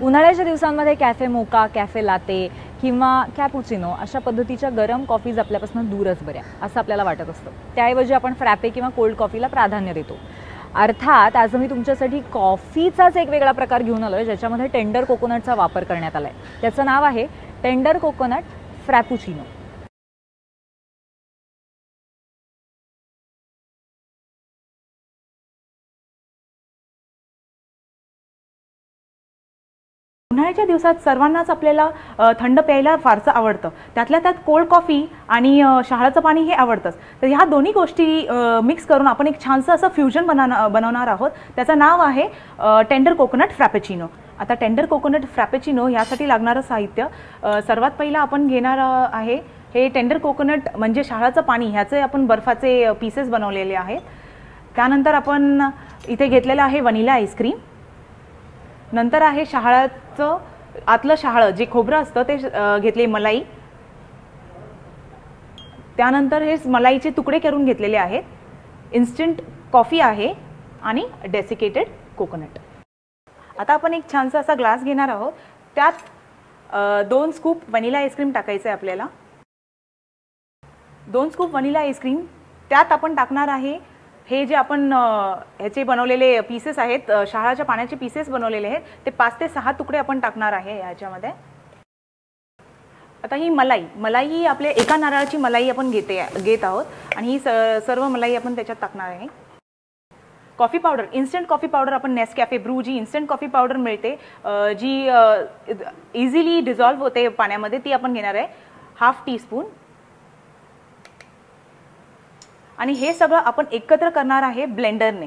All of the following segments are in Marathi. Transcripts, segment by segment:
उन्हाळ्याच्या दिवसांमध्ये कॅफे मोका, कॅफे लाते किंवा कॅपुचिनो अशा पद्धतीच्या गरम कॉफीज आपल्यापासून दूरच बऱ्या असं आपल्याला वाटत असतं. त्याऐवजी आपण फ्रॅपे किंवा कोल्ड कॉफीला प्राधान्य देतो. अर्थात आज मी तुमच्यासाठी कॉफीचाच एक वेगळा प्रकार घेऊन आलोय ज्याच्यामध्ये टेंडर कोकोनटचा वापर करण्यात आलाय. त्याचं नाव आहे टेंडर कोकोनट फ्रॅपुचिनो. उन्हाळ्याच्या दिवसात सर्वांनाच आपल्याला थंड प्यायला फारसं आवडतं. त्यातल्या त्यात कोल्ड कॉफी आणि शहाळाचं पाणी हे आवडतंच. तर ह्या दोन्ही गोष्टी मिक्स करून आपण एक छानसं असं फ्युजन बनवणार आहोत. त्याचं नाव आहे टेंडर कोकोनट फ्रॅपेचिनो. आता टेंडर कोकोनट फ्रॅपेचिनो यासाठी लागणारं साहित्य सर्वात पहिला आपण घेणार आहे हे टेंडर कोकोनट म्हणजे शहाळाचं पाणी. ह्याचे आपण बर्फाचे पीसेस बनवलेले आहेत. त्यानंतर आपण इथे घेतलेलं आहे व्हॅनिला आईस्क्रीम. नंतर आहे शहाळाचं आतलं शहाळं जे खोबरं असतं ते घेतले मलाई. त्यानंतर हे मलाईचे तुकडे करून घेतलेले आहेत. इन्स्टंट कॉफी आहे आणि डेसिकेटेड कोकोनट. आता आपण एक छानसा असा ग्लास घेणार आहोत. त्यात 2 स्कूप व्हॅनिला आईस्क्रीम टाकायचं आहे आपल्याला. 2 स्कूप व्हॅनिला आईस्क्रीम. त्यात आपण टाकणार आहे हे जे आपण ह्याचे बनवलेले पीसेस आहेत, शहाळाच्या पाण्याचे पीसेस बनवलेले आहेत ते 5 ते 6 तुकडे आपण टाकणार आहे याच्यामध्ये. आता ही मलाई ही आपल्या एका नारळाची मलाई आपण घेत आहोत आणि ही सर्व मलाई आपण त्याच्यात टाकणार आहे. Coffee powder, instant coffee powder आपण नेसकॅफे ब्रू जी इन्स्टंट कॉफी पावडर मिळते जी इझिली डिझॉल्व्ह होते पाण्यामध्ये ती आपण घेणार आहे. ½ टीस्पून. आणि हे सगळं आपण एकत्र करणार आहे ब्लेंडरने.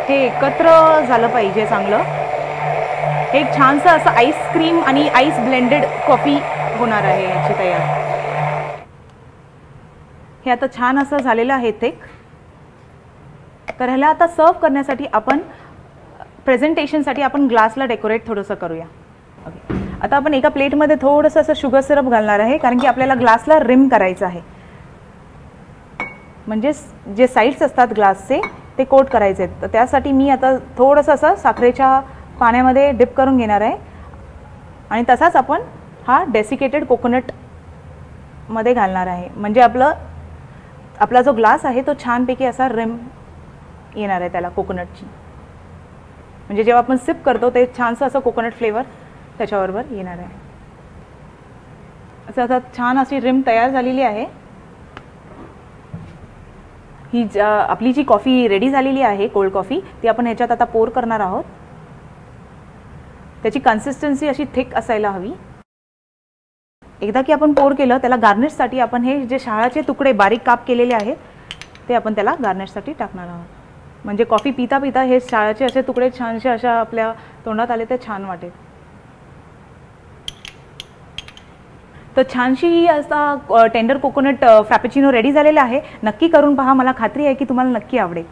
हे एकत्र झालं पाहिजे चांगलं. हे एक छानसं असं आईस्क्रीम आणि आईस ब्लेंडेड कॉफी होणार आहे याची तयार. हे आता छान असं झालेलं आहे थिक. तर ह्याला आता सर्व करण्यासाठी आपण प्रेझेंटेशनसाठी आपण ग्लासला डेकोरेट थोडंसं करूया. ओके. आता आपण एका प्लेटमध्ये थोडंसं असं शुगर सिरप घालणार आहे कारण की आपल्याला ग्लासला रिम करायचं आहे. म्हणजे जे साईड्स असतात ग्लासचे ते कोट करायचे आहेत. तर त्यासाठी मी आता थोडंसं असं साखरेच्या पाण्यामध्ये डिप करून घेणार आहे. आणि तसाच आपण हा डेसिकेटेड कोकोनटमध्ये घालणार आहे. म्हणजे आपला जो ग्लास आहे तो छानपैकी असा रिम येणार आहे त्याला कोकोनटची. म्हणजे जेव्हा आपण सिप करतो ते छानसं असं कोकोनट फ्लेवर त्याच्याबरोबर येणार आहे. असं आता छान अशी रिम तयार झालेली आहे. ही आपली जी कॉफी रेडी झालेली आहे कोल्ड कॉफी ती आपण ह्याच्यात आता पोर करणार आहोत. त्याची कन्सिस्टन्सी अशी थिक असायला हवी. एकदा की आपण पोर केलं त्याला गार्निशसाठी आपण हे जे शहाळाचे तुकडे बारीक काप केलेले आहेत ते आपण त्याला गार्निशसाठी टाकणार आहोत. म्हणजे कॉफी पिता पिता हे शहाळाचे असे तुकडे छानसे अशा आपल्या तोंडात आले ते छान वाटेल. तर छानशी असा टेंडर कोकोनट फ्रॅपेचिनो रेडी झालेला आहे. नक्की करून पहा. मला खात्री आहे की तुम्हाला नक्की आवडेल.